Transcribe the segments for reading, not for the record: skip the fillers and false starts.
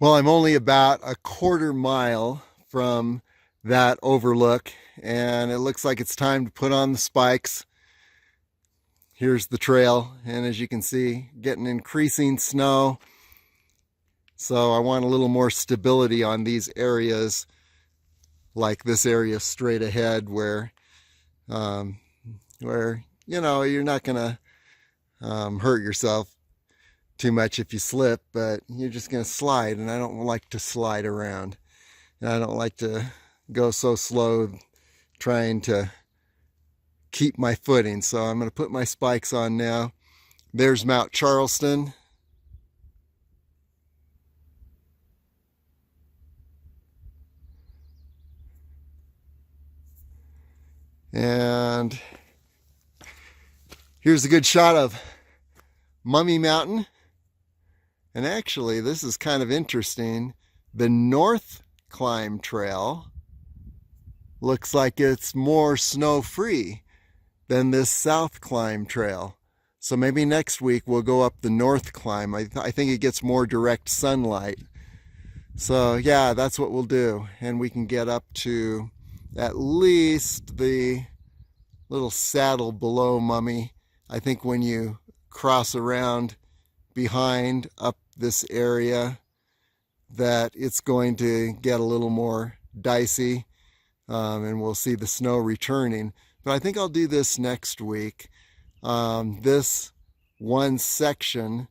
Well, I'm only about a quarter mile from that overlook, and it looks like it's time to put on the spikes. Here's the trail, and as you can see, getting increasing snow. So I want a little more stability on these areas, like this area straight ahead um, where you're not gonna hurt yourself too much if you slip, but you're just gonna slide, and I don't like to slide around. And I don't like to go so slow trying to keep my footing. So I'm going to put my spikes on now. There's Mount Charleston. And here's a good shot of Mummy Mountain. And actually, this is kind of interesting. The North Climb Trail looks like it's more snow-free than this South Climb Trail. So maybe next week we'll go up the North Climb. I think it gets more direct sunlight. So yeah, that's what we'll do. And we can get up to at least the little saddle below Mummy. I think when you cross around behind up this area, that it's going to get a little more dicey, and we'll see the snow returning. But I think I'll do this next week. This one section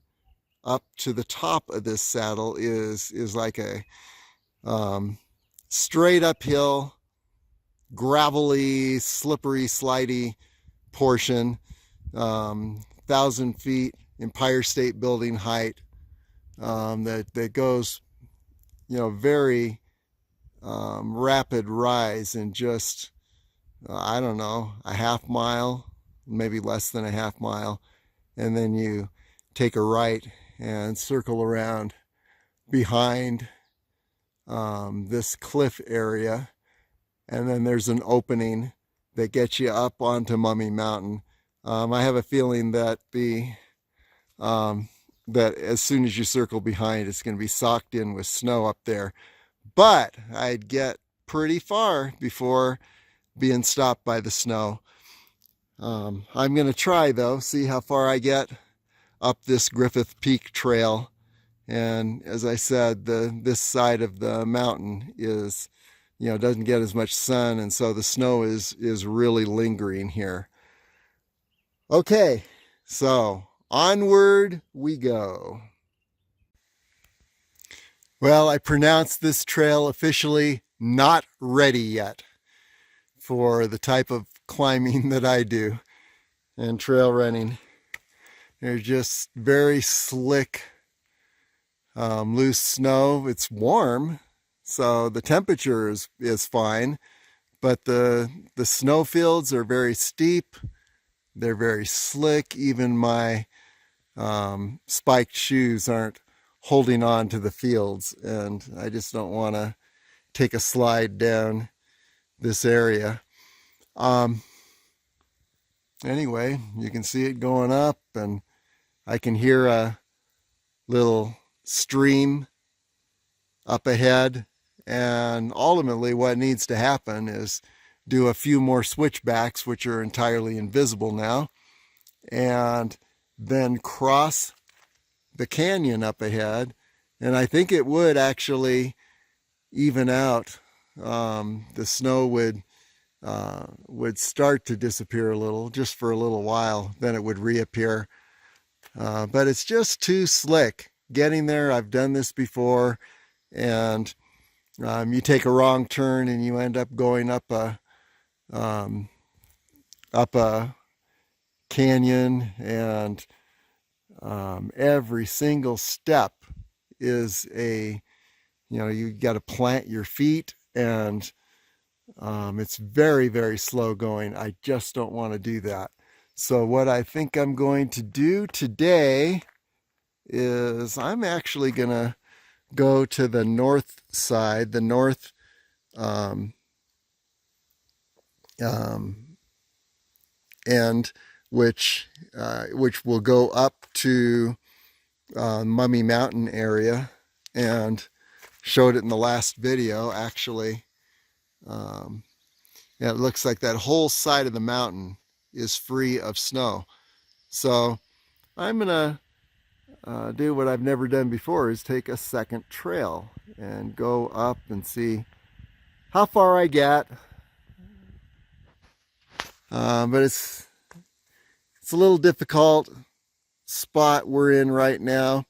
up to the top of this saddle is like a straight uphill, gravelly, slippery, slidey portion, 1,000 feet Empire State Building height, that goes, very rapid rise in just, I don't know, a half mile, maybe less than a half mile. And then you take a right and circle around behind this cliff area. And then there's an opening that gets you up onto Mummy Mountain. I have a feeling that that as soon as you circle behind, it's going to be socked in with snow up there. But I'd get pretty far before being stopped by the snow. I'm going to try, though, see how far I get up this Griffith Peak Trail. And as I said, this side of the mountain is, doesn't get as much sun, and so the snow is really lingering here. Okay, so onward we go. Well, I pronounced this trail officially not ready yet for the type of climbing that I do and trail running. They're just very slick, loose snow. It's warm, so the temperature is fine, but the snow fields are very steep. They're very slick. Even my spiked shoes aren't holding on to the fields, and I just don't want to take a slide down this area. Anyway, you can see it going up, and I can hear a little stream up ahead. And ultimately what needs to happen is do a few more switchbacks, which are entirely invisible now, and then cross the canyon up ahead. And I think it would actually even out. The snow would start to disappear a little, just for a little while, then it would reappear. But it's just too slick getting there. I've done this before, and you take a wrong turn and you end up going up a canyon, and every single step is you got to plant your feet, and it's very, very slow going. I just don't want to do that. So what I think I'm going to do today is I'm actually going to go to the north side, the north end, which will go up to Mummy Mountain area. And showed it in the last video, actually. Yeah, it looks like that whole side of the mountain is free of snow. So I'm gonna do what I've never done before, is take a second trail and go up and see how far I get. But it's a little difficult spot we're in right now.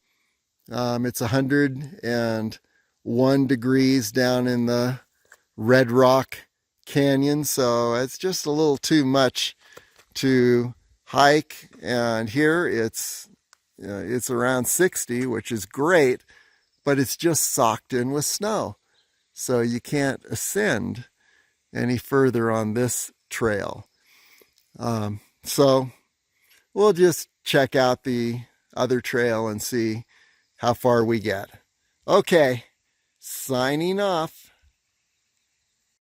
It's 101 degrees down in the Red Rock Canyon, so it's just a little too much to hike. And here it's around 60, which is great, but it's just socked in with snow, so you can't ascend any further on this trail. So we'll just check out the other trail and see how far we get. Okay, signing off.